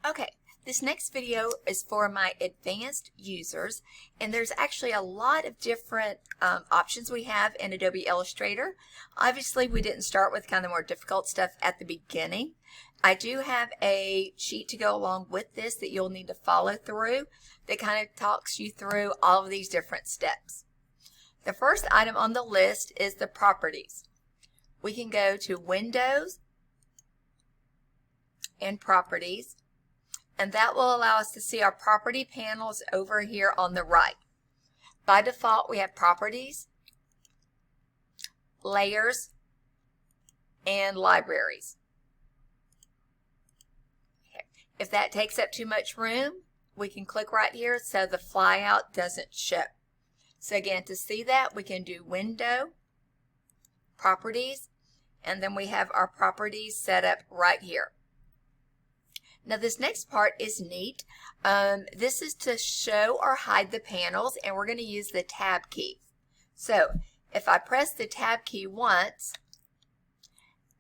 Okay, this next video is for my advanced users, and there's actually a lot of different options we have in Adobe Illustrator. Obviously, we didn't start with kind of the more difficult stuff at the beginning. I do have a sheet to go along with this that you'll need to follow through that kind of talks you through all of these different steps. The first item on the list is the properties. We can go to Windows and Properties, and that will allow us to see our property panels over here on the right. By default, we have Properties, Layers, and Libraries. Okay. If that takes up too much room, we can click right here so the flyout doesn't show. So again, to see that, we can do Window, Properties, and then we have our properties set up right here. Now this next part is neat. This is to show or hide the panels, and we're going to use the Tab key. So if I press the Tab key once,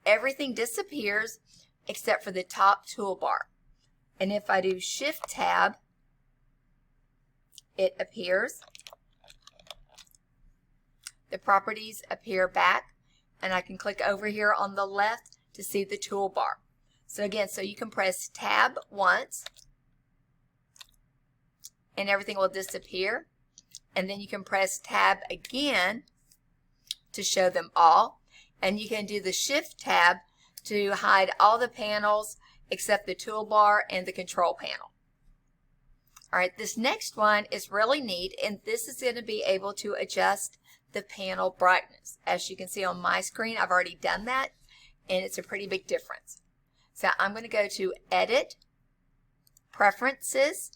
everything disappears except for the top toolbar. And if I do Shift Tab, it appears. The properties appear back, and I can click over here on the left to see the toolbar. So again, so you can press Tab once and everything will disappear, and then you can press Tab again to show them all, and you can do the Shift Tab to hide all the panels except the toolbar and the control panel. Alright, this next one is really neat, and this is going to be able to adjust the panel brightness. As you can see on my screen, I've already done that, and it's a pretty big difference. So I'm going to go to Edit, Preferences,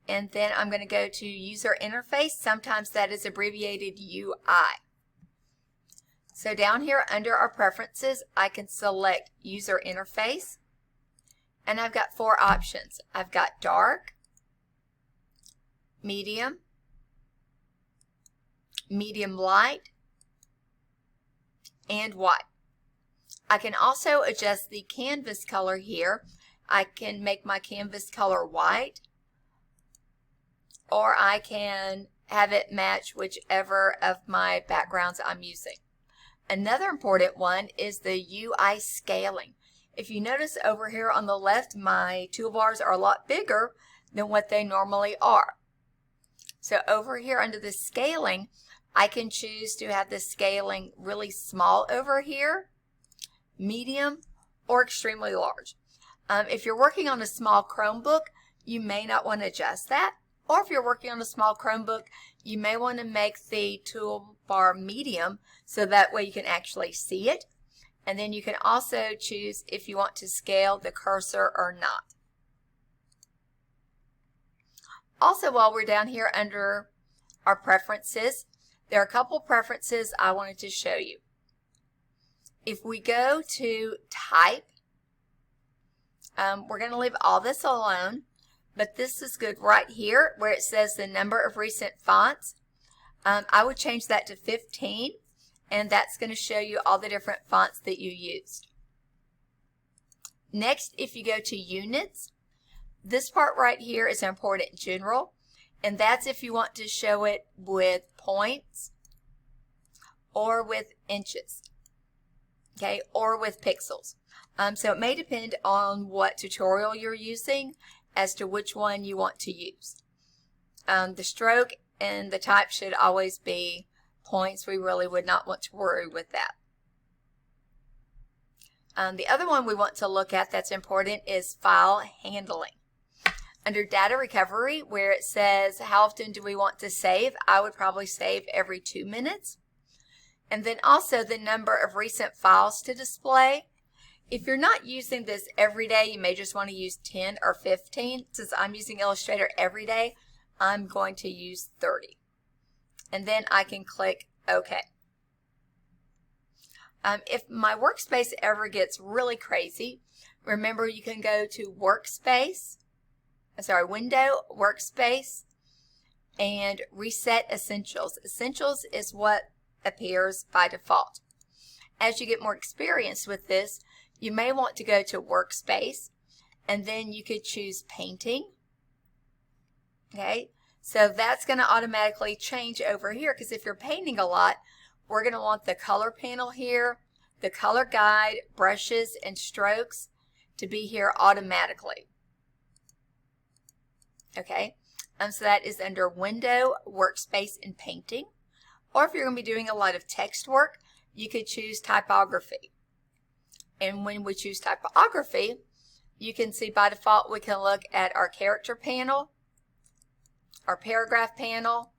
and then I'm going to go to User Interface. Sometimes that is abbreviated UI. So down here under our preferences, I can select User Interface, and I've got four options. I've got dark, medium, medium light, and white. I can also adjust the canvas color here. I can make my canvas color white, or I can have it match whichever of my backgrounds I'm using. Another important one is the UI scaling. If you notice over here on the left, my toolbars are a lot bigger than what they normally are. So over here under the scaling, I can choose to have the scaling really small over here, medium, or extremely large. If you're working on a small Chromebook, you may not want to adjust that. Or if you're working on a small Chromebook, you may want to make the toolbar medium so that way you can actually see it. And then you can also choose if you want to scale the cursor or not. Also, while we're down here under our preferences, there are a couple preferences I wanted to show you. If we go to Type, we're going to leave all this alone, but this is good right here where it says the number of recent fonts. I would change that to 15, and that's going to show you all the different fonts that you used. Next, if you go to Units, this part right here is important in general, and that's if you want to show it with points or with inches, okay, or with pixels. So it may depend on what tutorial you're using as to which one you want to use. The stroke and the type should always be points. We really would not want to worry with that. The other one we want to look at that's important is file handling. Under data recovery, where it says how often do we want to save, I would probably save every 2 minutes. And then also the number of recent files to display. If you're not using this every day, you may just want to use 10 or 15. Since I'm using Illustrator every day, I'm going to use 30. And then I can click OK. If my workspace ever gets really crazy, remember you can go to Window, Workspace, and Reset Essentials. Essentials is what appears by default. As you get more experience with this, you may want to go to Workspace, and then you could choose Painting. Okay, so that's going to automatically change over here, because if you're painting a lot, we're going to want the color panel here, the color guide, brushes, and strokes to be here automatically. Okay, so that is under Window, Workspace, and Painting. Or if you're going to be doing a lot of text work, you could choose Typography. And when we choose Typography, you can see by default we can look at our character panel, our paragraph panel,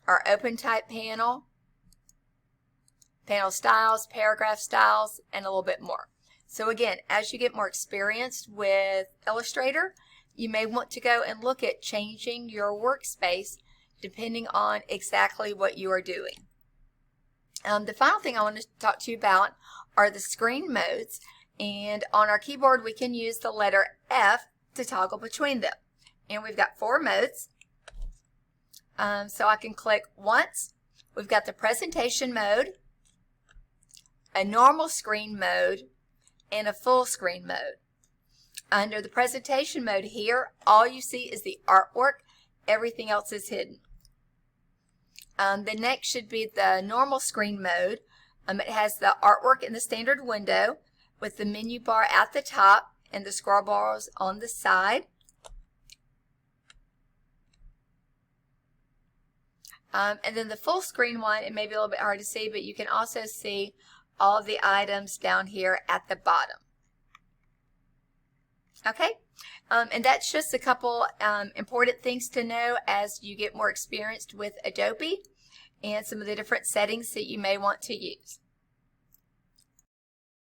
our open type panel, panel styles, paragraph styles, and a little bit more. So again, as you get more experienced with Illustrator, you may want to go and look at changing your workspace depending on exactly what you are doing. The final thing I want to talk to you about are the screen modes, and on our keyboard we can use the letter F to toggle between them. And we've got 4 modes. So I can click once. We've got the presentation mode, a normal screen mode, and a full screen mode. Under the presentation mode here, all you see is the artwork. Everything else is hidden. The next should be the normal screen mode. It has the artwork in the standard window with the menu bar at the top and the scroll bars on the side. And then the full screen one, it may be a little bit hard to see, but you can also see all of the items down here at the bottom. Okay, and that's just a couple important things to know as you get more experienced with Adobe and some of the different settings that you may want to use.